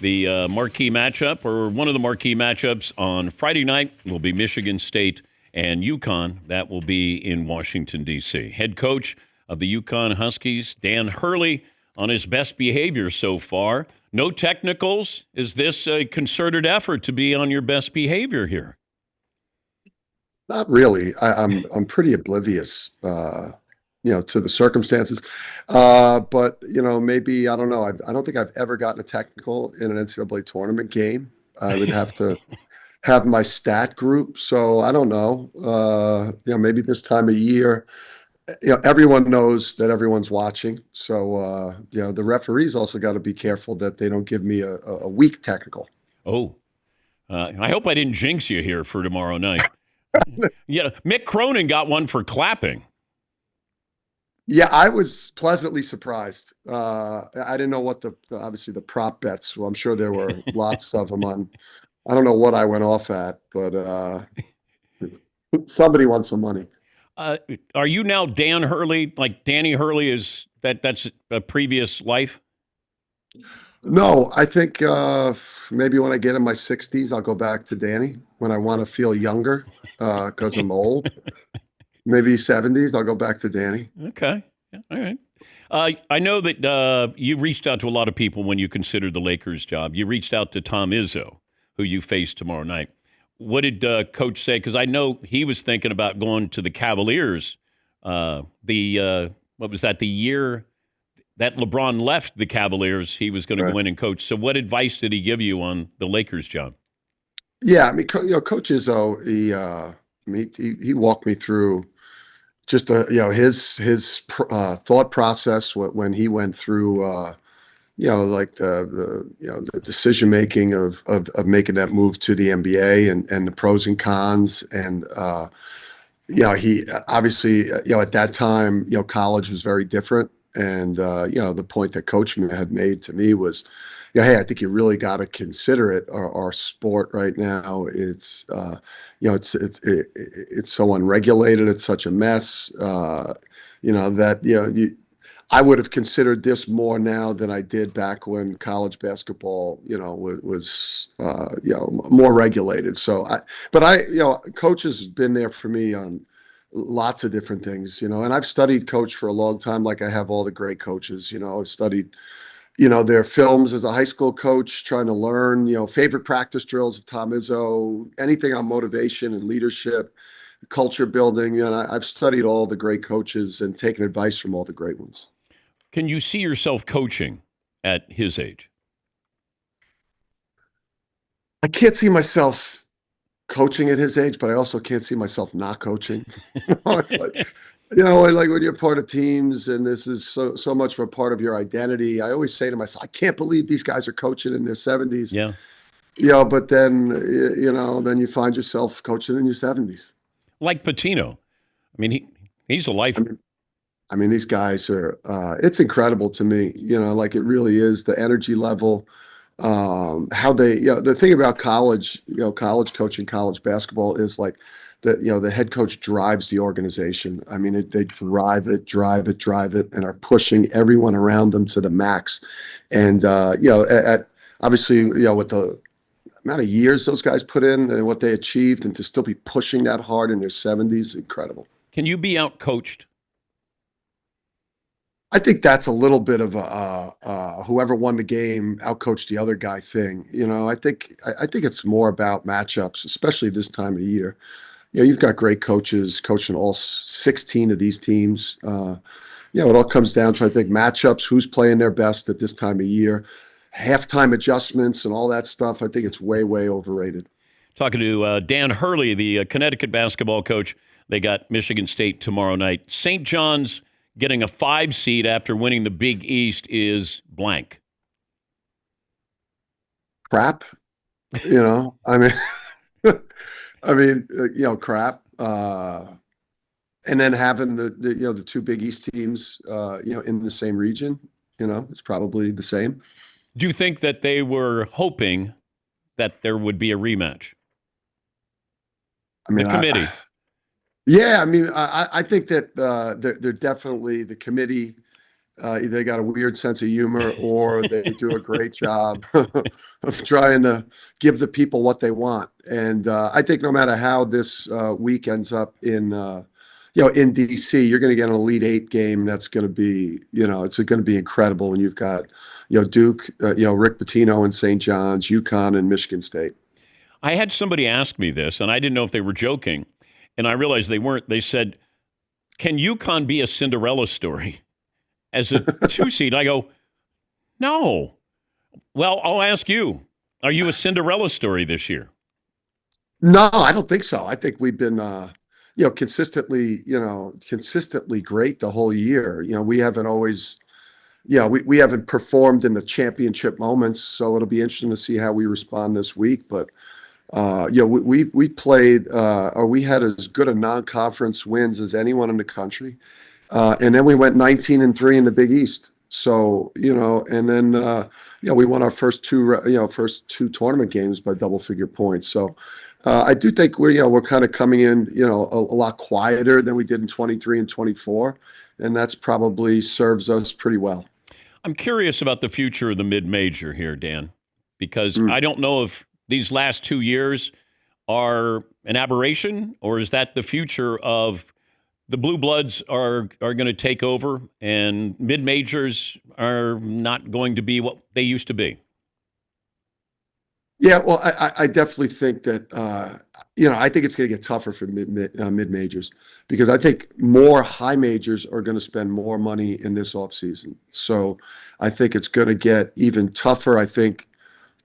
The marquee matchup, or one of the marquee matchups on Friday night, will be Michigan State and UConn. That will be in Washington, D.C. Head coach of the UConn Huskies, Dan Hurley, on his best behavior so far. No technicals. Is this a concerted effort to be on your best behavior here? Not really. I'm pretty oblivious, to the circumstances. But maybe I don't know. I don't think I've ever gotten a technical in an NCAA tournament game. I would have to have my stat group. So I don't know. Maybe this time of year, everyone knows that everyone's watching. So the referees also got to be careful that they don't give me a weak technical. Oh, I hope I didn't jinx you here for tomorrow night. Yeah, Mick Cronin got one for clapping. Yeah, I was pleasantly surprised. I didn't know what obviously the prop bets. Well, I'm sure there were lots of them on. I don't know what I went off at, but somebody won some money. Are you now Dan Hurley? Like Danny Hurley is that's a previous life? No, I think maybe when I get in my 60s, I'll go back to Danny when I want to feel younger because I'm old. Maybe 70s, I'll go back to Danny. Okay. Yeah, all right. I know that you reached out to a lot of people when you considered the Lakers job. You reached out to Tom Izzo, who you face tomorrow night. What did Coach say? Because I know he was thinking about going to the Cavaliers. What was that? The year that LeBron left the Cavaliers, he was going to go in and coach. So what advice did he give you on the Lakers job? Yeah, I mean, Coach Izzo, he walked me through just his thought process when he went through like the decision making of making that move to the NBA and the pros and cons. And he obviously at that time college was very different. And the point that Coach had made to me was, hey, I think you really got to consider it. Our sport right now, it's so unregulated. It's such a mess. I would have considered this more now than I did back when college basketball, was more regulated. So Coach has been there for me on lots of different things, and I've studied Coach for a long time, like I have all the great coaches. I've studied, their films as a high school coach, trying to learn, favorite practice drills of Tom Izzo, anything on motivation and leadership, culture building. I've studied all the great coaches and taken advice from all the great ones. Can you see yourself coaching at his age? I can't see myself coaching at his age, but I also can't see myself not coaching. It's like, like when you're part of teams and this is so much of a part of your identity, I always say to myself, I can't believe these guys are coaching in their 70s. Yeah. But then, then you find yourself coaching in your 70s. Like Patino. I mean, he's a lifer. I mean, these guys are, it's incredible to me, like it really is the energy level, how they, the thing about college, college coaching, college basketball is like the head coach drives the organization. I mean, they drive it, and are pushing everyone around them to the max. And, obviously, with the amount of years those guys put in and what they achieved, and to still be pushing that hard in their 70s, incredible. Can you be out-coached? I think that's a little bit of a whoever won the game outcoached the other guy thing. I think it's more about matchups, especially this time of year. You've got great coaches coaching all 16 of these teams. It all comes down to, I think, matchups, who's playing their best at this time of year, halftime adjustments and all that stuff. I think it's way, way overrated. Talking to Dan Hurley, the Connecticut basketball coach. They got Michigan State tomorrow night. St. John's getting a 5 seed after winning the Big East is crap. I mean, crap. And then having the two Big East teams, in the same region, it's probably the same. Do you think that they were hoping that there would be a rematch? I mean, the committee. Yeah, I mean, I think that they're definitely the committee. Either they got a weird sense of humor or they do a great job of trying to give the people what they want. And I think no matter how this week ends up in DC, you're going to get an Elite Eight game that's going to be, it's going to be incredible when you've got, Duke, Rick Pitino and St. John's, UConn, and Michigan State. I had somebody ask me this, and I didn't know if they were joking, and I realized they weren't. They said, "Can UConn be a Cinderella story as a 2 seed?" I go, "No." Well, I'll ask you: are you a Cinderella story this year? No, I don't think so. I think we've been, consistently great the whole year. We haven't always, we haven't performed in the championship moments, so it'll be interesting to see how we respond this week. But we played, or we had as good a non-conference wins as anyone in the country, and then we went 19-3 in the Big East. So and then we won our first two tournament games by double-figure points. So I do think we're kind of coming in a lot quieter than we did in 23 and 24, and that's probably serves us pretty well. I'm curious about the future of the mid-major here, Dan, because I don't know if these last 2 years are an aberration, or is that the future of the Blue Bloods are going to take over and mid-majors are not going to be what they used to be? Yeah, well, I definitely think that, I think it's going to get tougher for mid-majors because I think more high majors are going to spend more money in this offseason. So I think it's going to get even tougher, I think,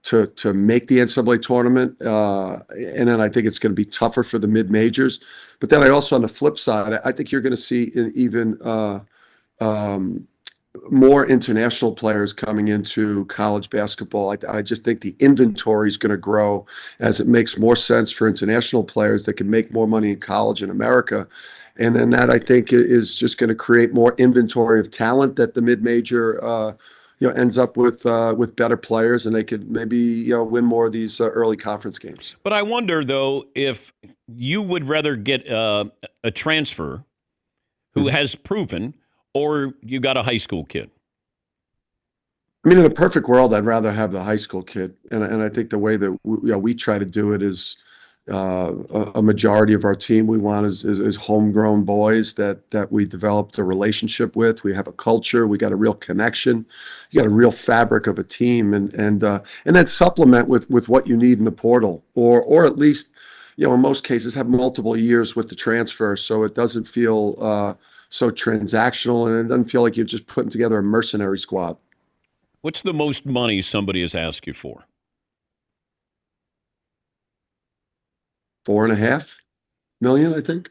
to make the NCAA tournament. And then I think it's going to be tougher for the mid-majors. But then I also, on the flip side, I think you're going to see even more international players coming into college basketball. I just think the inventory is going to grow as it makes more sense for international players that can make more money in college in America. And then that, I think, is just going to create more inventory of talent that the mid-major ends up with better players, and they could maybe win more of these early conference games. But I wonder, though, if you would rather get a transfer who has proven, or you got a high school kid. I mean, in a perfect world, I'd rather have the high school kid, and I think the way that we try to do it is a majority of our team we want is homegrown boys that we developed a relationship with. We have a culture. We got a real connection. You got a real fabric of a team, and then supplement with what you need in the portal, or at least in most cases have multiple years with the transfer, so it doesn't feel so transactional, and it doesn't feel like you're just putting together a mercenary squad. What's the most money somebody has asked you for? $4.5 million, I think.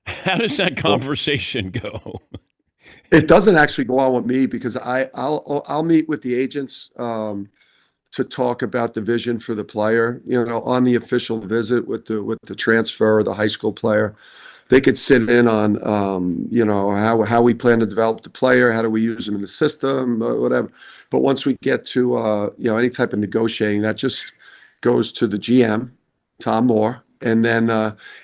How does that conversation go? It doesn't actually go on with me because I'll meet with the agents to talk about the vision for the player. On the official visit with the transfer or the high school player, they could sit in on how we plan to develop the player, how do we use them in the system, whatever. But once we get to any type of negotiating, that just goes to the GM, Tom Moore, and then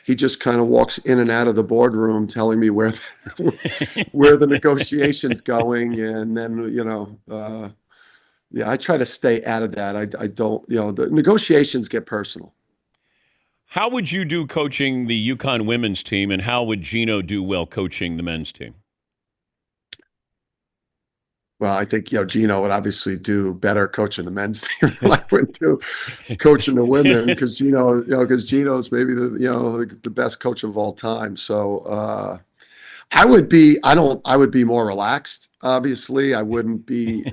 he just kind of walks in and out of the boardroom telling me where the negotiation's going, and then I try to stay out of that. I don't, the negotiations get personal. How would you do coaching the UConn women's team, and how would Gino do well coaching the men's team? Well, I think Gino would obviously do better coaching the men's team than I would do coaching the women, because Gino's maybe the best coach of all time. So I would be more relaxed. Obviously, I wouldn't be.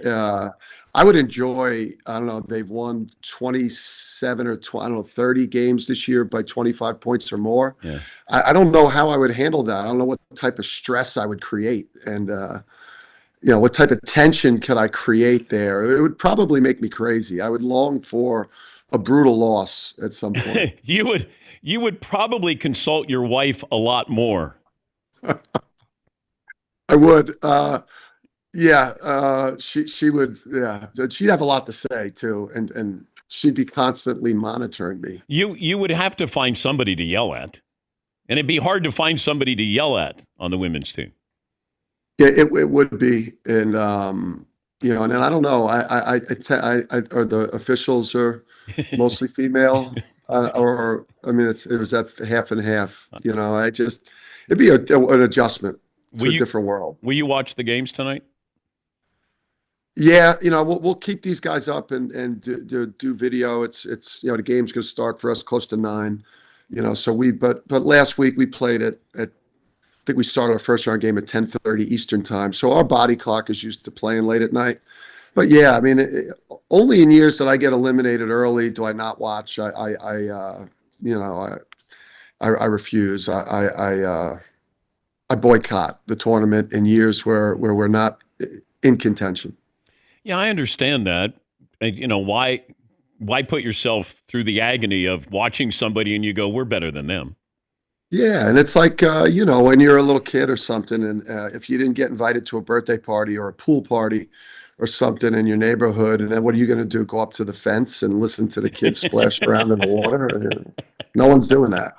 I would enjoy. I don't know. They've won 27 or 30 games this year by 25 points or more. Yeah. I don't know how I would handle that. I don't know what type of stress I would create, and what type of tension could I create there. It would probably make me crazy. I would long for a brutal loss at some point. You would probably consult your wife a lot more. I would. She would. Yeah, she'd have a lot to say too, and she'd be constantly monitoring me. You would have to find somebody to yell at, and it'd be hard to find somebody to yell at on the women's team. Yeah, it would be, and and then I don't know. Or the officials are mostly female, or I mean, it was at half and half. It'd be an adjustment Will to a you different world. will you watch the games tonight? Yeah, we'll keep these guys up and do video. It's the game's going to start for us close to 9. So but last week we played at I think we started our first round game at 10:30 Eastern time. So our body clock is used to playing late at night. But yeah, I mean, only in years that I get eliminated early do I not watch. I refuse. I boycott the tournament in years where we're not in contention. Yeah, I understand that. And, why put yourself through the agony of watching somebody and you go, we're better than them? Yeah, and it's like when you're a little kid or something, and if you didn't get invited to a birthday party or a pool party or something in your neighborhood, and then what are you going to do? Go up to the fence and listen to the kids splash around in the water? No one's doing that.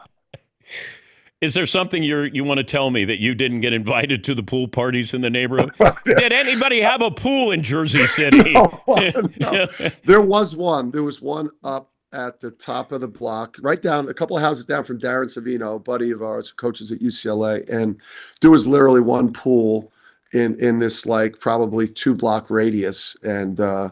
Is there something you want to tell me that you didn't get invited to the pool parties in the neighborhood? Did anybody have a pool in Jersey City? No. There was one. There was one up at the top of the block, right down a couple of houses down from Darren Savino, a buddy of ours who coaches at UCLA. And there was literally one pool in this like probably 2-block radius. And on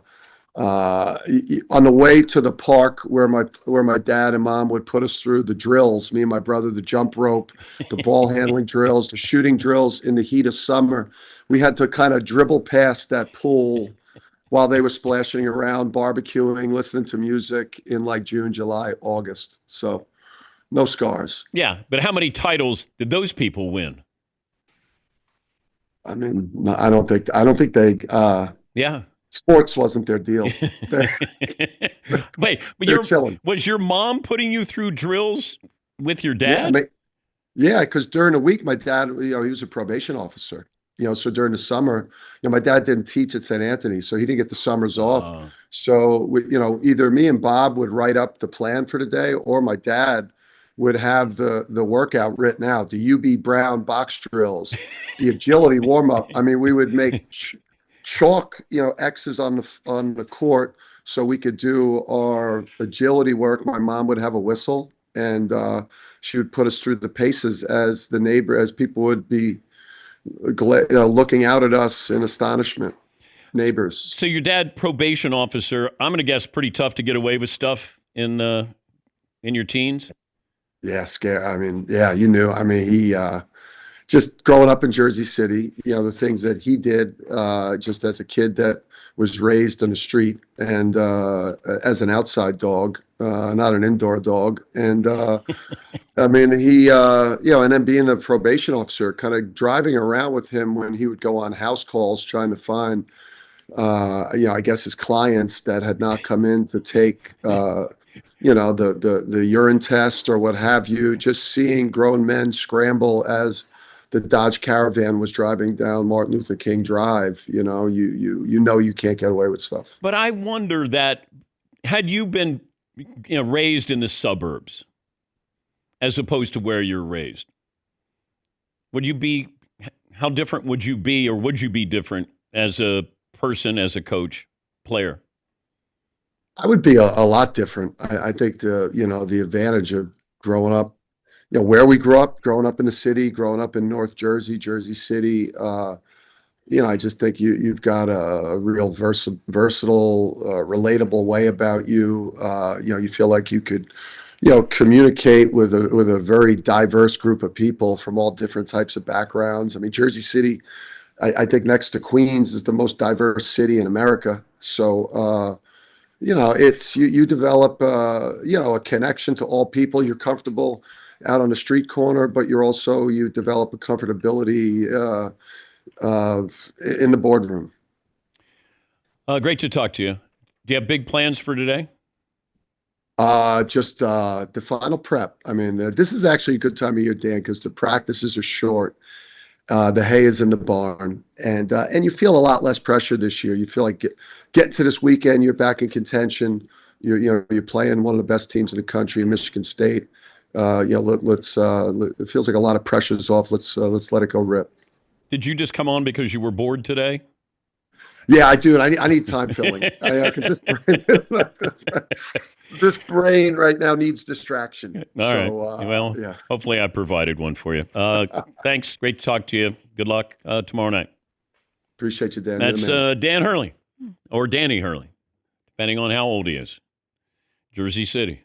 the way to the park where my dad and mom would put us through the drills, me and my brother, the jump rope, the ball handling drills, the shooting drills in the heat of summer, we had to kind of dribble past that pool while they were splashing around, barbecuing, listening to music in like June, July, August. So no scars. Yeah, but how many titles did those people win? I mean, I don't think they. Yeah. Sports wasn't their deal. Wait, but they're chilling. Was your mom putting you through drills with your dad? Yeah, because during the week, my dad, he was a probation officer. So during the summer, my dad didn't teach at St. Anthony, so he didn't get the summers off. So either me and Bob would write up the plan for the day, or my dad would have the workout written out, the UB Brown box drills, the agility warm up. I mean, we would make chalk, X's on the court so we could do our agility work. My mom would have a whistle, and she would put us through the paces as people would be looking out at us in astonishment. Neighbors. So your dad, probation officer. I'm going to guess pretty tough to get away with stuff in your teens. Yeah, scary. I mean, yeah, you knew. I mean, he just growing up in Jersey City, the things that he did just as a kid that was raised on the street and as an outside dog, not an indoor dog. And I mean, he, and then being a probation officer, kind of driving around with him when he would go on house calls trying to find, I guess his clients that had not come in to take, the urine test or what have you, just seeing grown men scramble as the Dodge Caravan was driving down Martin Luther King Drive. You can't get away with stuff. But I wonder that had you been raised in the suburbs as opposed to where you're raised, how different would you be, or would you be different as a person, as a coach, player? I would be a lot different. I think the advantage of growing up, where we grew up, growing up in the city, growing up in North Jersey, Jersey City, I just think you've got a real versatile, relatable way about you. You feel like you could, communicate with a very diverse group of people from all different types of backgrounds. I mean, Jersey City, I think next to Queens is the most diverse city in America. So, it's you develop, a connection to all people. You're comfortable out on the street corner, but you develop a comfortability in the boardroom. Great to talk to you. Do you have big plans for today? Just the final prep. I mean, this is actually a good time of year, Dan, because the practices are short. The hay is in the barn, and you feel a lot less pressure this year. You feel like getting to this weekend, you're back in contention. You're playing one of the best teams in the country, in Michigan State. It feels like a lot of pressure's off. Let's let it go rip. Did you just come on because you were bored today? Yeah, I do. And I need time filling. Because this brain right now needs distraction. All right. Well, yeah. hopefully I provided one for you. Thanks. Great to talk to you. Good luck tomorrow night. Appreciate you, Dan. That's Dan Hurley or Danny Hurley, depending on how old he is. Jersey City.